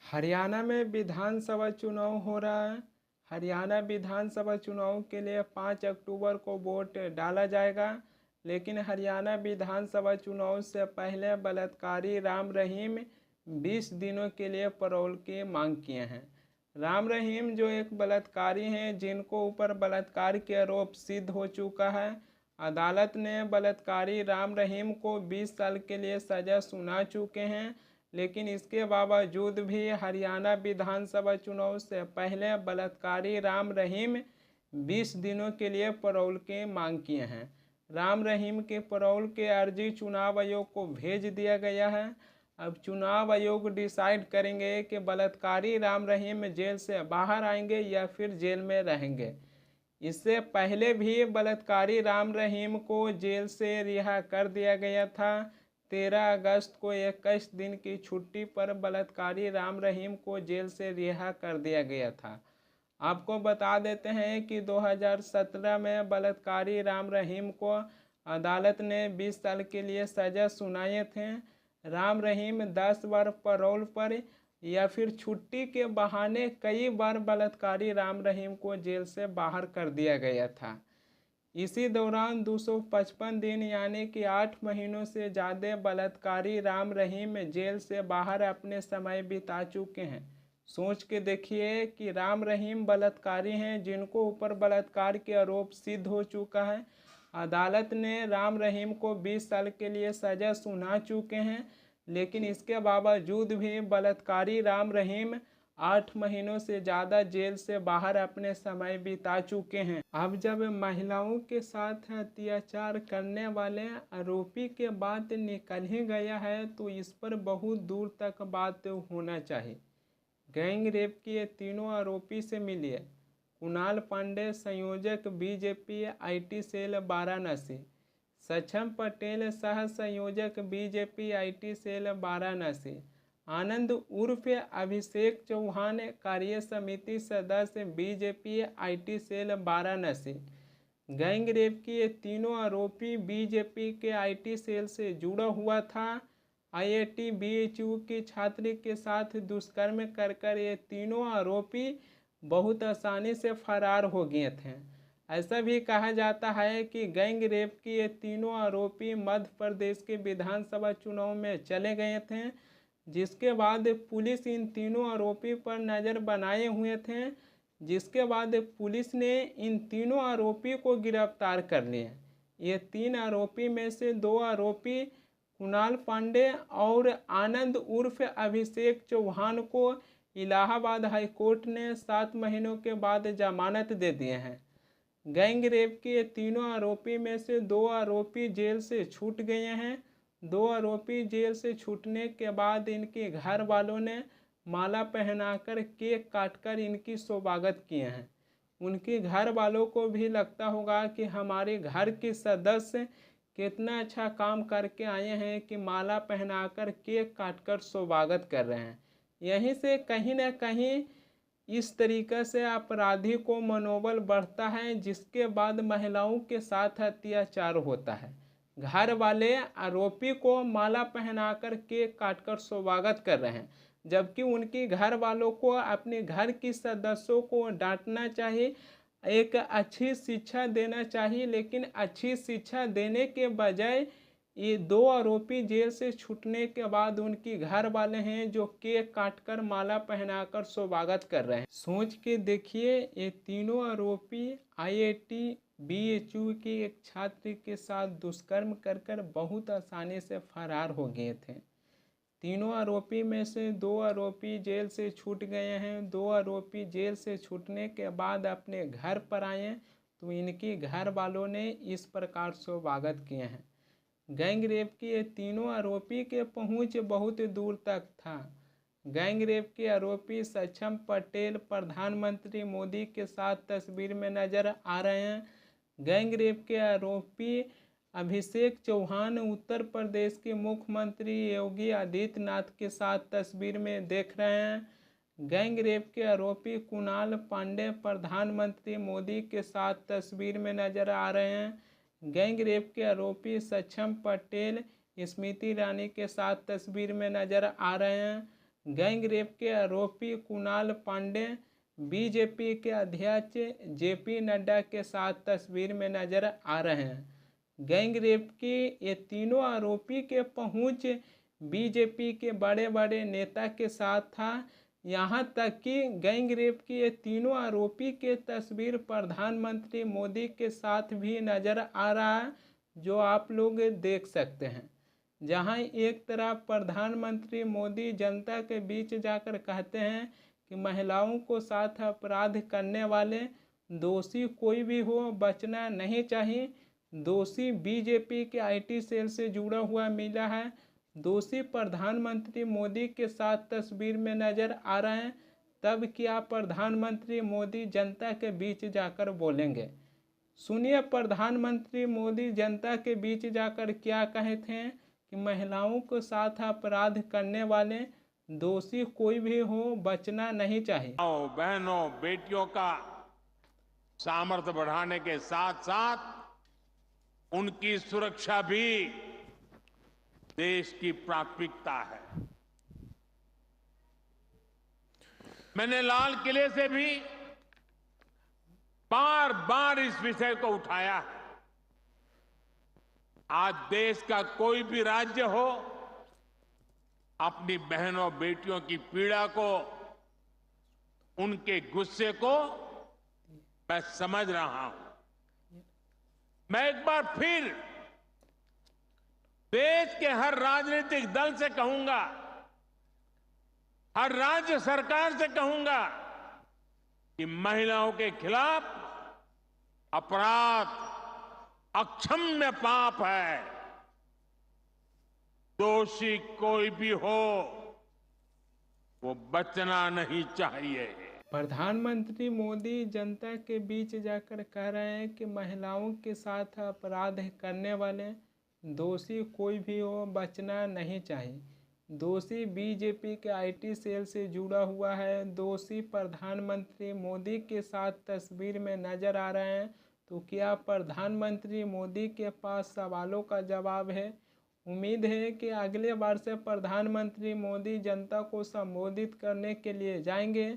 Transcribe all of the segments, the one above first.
हरियाणा में विधानसभा चुनाव हो रहा है। हरियाणा विधानसभा चुनाव के लिए 5 अक्टूबर को वोट डाला जाएगा, लेकिन हरियाणा विधानसभा चुनाव से पहले बलात्कारी राम रहीम 20 दिनों के लिए पैरोल की मांग किए हैं। राम रहीम जो एक बलात्कारी हैं, जिनको ऊपर बलात्कार के आरोप सिद्ध हो चुका है। अदालत ने बलात्कारी राम रहीम को 20 साल के लिए सज़ा सुना चुके हैं, लेकिन इसके बावजूद भी हरियाणा विधानसभा चुनाव से पहले बलात्कारी राम रहीम 20 दिनों के लिए पैरोल की मांग किए हैं। राम रहीम के पैरोल की अर्जी चुनाव आयोग को भेज दिया गया है। अब चुनाव आयोग डिसाइड करेंगे कि बलात्कारी राम रहीम जेल से बाहर आएंगे या फिर जेल में रहेंगे। इससे पहले भी बलात्कारी राम रहीम को जेल से रिहा कर दिया गया था। 13 अगस्त को 21 दिन की छुट्टी पर बलात्कारी राम रहीम को जेल से रिहा कर दिया गया था। आपको बता देते हैं कि 2017 में बलात्कारी राम रहीम को अदालत ने 20 साल के लिए सज़ा सुनाए थे। राम रहीम 10 बार पैरोल पर या फिर छुट्टी के बहाने कई बार बलात्कारी राम रहीम को जेल से बाहर कर दिया गया था। इसी दौरान 255 दिन यानी कि 8 महीनों से ज़्यादा बलात्कारी राम रहीम जेल से बाहर अपने समय बिता चुके हैं। सोच के देखिए कि राम रहीम बलात्कारी हैं, जिनको ऊपर बलात्कार के आरोप सिद्ध हो चुका है। अदालत ने राम रहीम को 20 साल के लिए सज़ा सुना चुके हैं, लेकिन इसके बावजूद भी बलात्कारी राम रहीम 8 महीनों से ज़्यादा जेल से बाहर अपने समय बिता चुके हैं। अब जब महिलाओं के साथ अत्याचार करने वाले आरोपी के बात निकल ही गया है, तो इस पर बहुत दूर तक बात होना चाहिए। गैंग रेप के तीनों आरोपी से मिलिए। कुणाल पांडे, संयोजक बीजेपी आईटी सेल वाराणसी। सक्षम पटेल, सह संयोजक BJP IT cell Varanasi. Anand उर्फ अभिषेक चौहान, कार्य समिति सदस्य BJP IT cell Varanasi. Gang rape के ये तीनों आरोपी बीजेपी के आईटी सेल से जुड़ा हुआ था। आईआईटी बीएचयू की छात्र के साथ दुष्कर्म कर ये तीनों आरोपी बहुत आसानी से फरार हो गए थे। ऐसा भी कहा जाता है कि गैंग रेप के ये तीनों आरोपी मध्य प्रदेश के विधानसभा चुनाव में चले गए थे, जिसके बाद पुलिस इन तीनों आरोपी पर नज़र बनाए हुए थे। जिसके बाद पुलिस ने इन तीनों आरोपी को गिरफ्तार कर लिया। ये 3 आरोपी में से 2 आरोपी कुणाल पांडे और आनंद उर्फ अभिषेक चौहान को इलाहाबाद हाईकोर्ट ने 7 महीनों के बाद जमानत दे दिए हैं। गैंग रेप के तीनों आरोपी में से 2 आरोपी जेल से छूट गए हैं। 2 आरोपी जेल से छूटने के बाद इनके घर वालों ने माला पहनाकर केक काटकर इनकी स्वागत किए हैं। उनके घर वालों को भी लगता होगा कि हमारे घर के सदस्य कितना अच्छा काम करके आए हैं कि माला पहनाकर केक काटकर स्वागत कर रहे हैं। यहीं से कहीं ना कहीं इस तरीक़े से अपराधी को मनोबल बढ़ता है, जिसके बाद महिलाओं के साथ अत्याचार होता है। घर वाले आरोपी को माला पहनाकर केक काटकर स्वागत कर रहे हैं, जबकि उनके घर वालों को अपने घर की सदस्यों को डांटना चाहिए, एक अच्छी शिक्षा देना चाहिए। लेकिन अच्छी शिक्षा देने के बजाय ये 2 आरोपी जेल से छूटने के बाद उनकी घर वाले हैं जो केक काटकर माला पहनाकर स्वागत कर रहे हैं। सोच के देखिए, ये तीनों आरोपी आईआईटी बीएचयू की एक छात्र के साथ दुष्कर्म कर बहुत आसानी से फरार हो गए थे। तीनों आरोपी में से 2 आरोपी जेल से छूट गए हैं। 2 आरोपी जेल से छूटने के बाद अपने घर पर आए, तो इनके घर वालों ने इस प्रकार स्वागत किए हैं। गैंग रेप के ये तीनों आरोपी के पहुंच बहुत दूर तक था। गैंग रेप के आरोपी सक्षम पटेल प्रधानमंत्री मोदी के साथ तस्वीर में नजर आ रहे हैं। गैंग रेप के आरोपी अभिषेक चौहान उत्तर प्रदेश के मुख्यमंत्री योगी आदित्यनाथ के साथ तस्वीर में देख रहे हैं। गैंग रेप के आरोपी कुणाल पांडे प्रधानमंत्री मोदी के साथ तस्वीर में नजर आ रहे हैं। गैंग रेप के आरोपी सक्षम पटेल स्मृति ईरानी के साथ तस्वीर में नजर आ रहे हैं। गैंग रेप के आरोपी कुणाल पांडे बीजेपी के अध्यक्ष जेपी नड्डा के साथ तस्वीर में नजर आ रहे हैं। गैंग रेप के ये तीनों आरोपी के पहुंच बीजेपी के बड़े बड़े नेता के साथ था। यहाँ तक कि गैंग रेप की ये तीनों आरोपी के तस्वीर प्रधानमंत्री मोदी के साथ भी नजर आ रहा है, जो आप लोग देख सकते हैं। जहां एक तरफ प्रधानमंत्री मोदी जनता के बीच जाकर कहते हैं कि महिलाओं को साथ अपराध करने वाले दोषी कोई भी हो बचना नहीं चाहिए। दोषी बीजेपी के आईटी सेल से जुड़ा हुआ मिला है। दोषी प्रधानमंत्री मोदी के साथ तस्वीर में नजर आ रहे हैं। तब क्या प्रधानमंत्री मोदी जनता के बीच जाकर बोलेंगे? सुनिए प्रधानमंत्री मोदी जनता के बीच जाकर क्या कहे थे कि महिलाओं के साथ अपराध करने वाले दोषी कोई भी हो बचना नहीं चाहिए। बहनों बेटियों का सामर्थ्य बढ़ाने के साथ साथ उनकी सुरक्षा भी देश की प्राथमिकता है। मैंने लाल किले से भी बार बार इस विषय को उठाया है। आज देश का कोई भी राज्य हो, अपनी बहनों बेटियों की पीड़ा को, उनके गुस्से को मैं समझ रहा हूं। मैं एक बार फिर देश के हर राजनीतिक दल से कहूंगा, हर राज्य सरकार से कहूंगा कि महिलाओं के खिलाफ अपराध अक्षम्य पाप है। दोषी कोई भी हो वो बचना नहीं चाहिए। प्रधानमंत्री मोदी जनता के बीच जाकर कह रहे हैं कि महिलाओं के साथ अपराध करने वाले दोषी कोई भी हो बचना नहीं चाहिए। दोषी बीजेपी के आईटी सेल से जुड़ा हुआ है। दोषी प्रधानमंत्री मोदी के साथ तस्वीर में नजर आ रहे हैं। तो क्या प्रधानमंत्री मोदी के पास सवालों का जवाब है? उम्मीद है कि अगले बार से प्रधानमंत्री मोदी जनता को संबोधित करने के लिए जाएंगे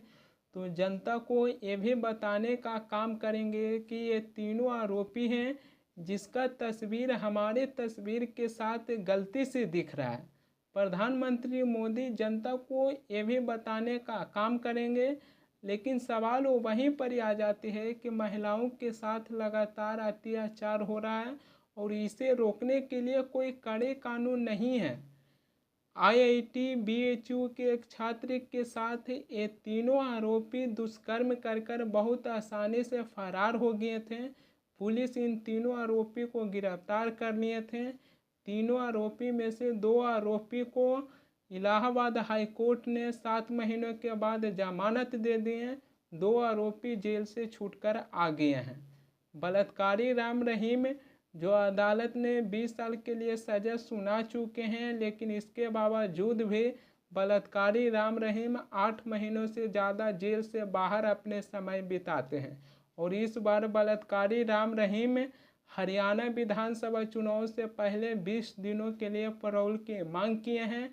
तो जनता को ये भी बताने का काम करेंगे कि ये तीनों आरोपी हैं जिसका तस्वीर हमारे तस्वीर के साथ गलती से दिख रहा है। प्रधानमंत्री मोदी जनता को ये भी बताने का काम करेंगे, लेकिन सवाल वो वहीं पर आ जाती है कि महिलाओं के साथ लगातार अत्याचार हो रहा है और इसे रोकने के लिए कोई कड़े कानून नहीं है। आईआईटी बीएचयू के एक छात्र के साथ ये तीनों आरोपी दुष्कर्म कर बहुत आसानी से फरार हो गए थे। पुलिस इन तीनों आरोपी को गिरफ्तार कर लिए थे। तीनों आरोपी में से 2 आरोपी को इलाहाबाद हाई कोर्ट ने 7 महीनों के बाद जमानत दे दी है। 2 आरोपी जेल से छूटकर आ गए हैं। बलात्कारी राम रहीम जो अदालत ने 20 साल के लिए सजा सुना चुके हैं, लेकिन इसके बावजूद भी बलात्कारी राम रहीम 8 महीनों से ज़्यादा जेल से बाहर अपने समय बिताते हैं। और इस बार बलात्कारी राम रहीम हरियाणा विधानसभा चुनाव से पहले 20 दिनों के लिए पैरोल की मांग किए हैं।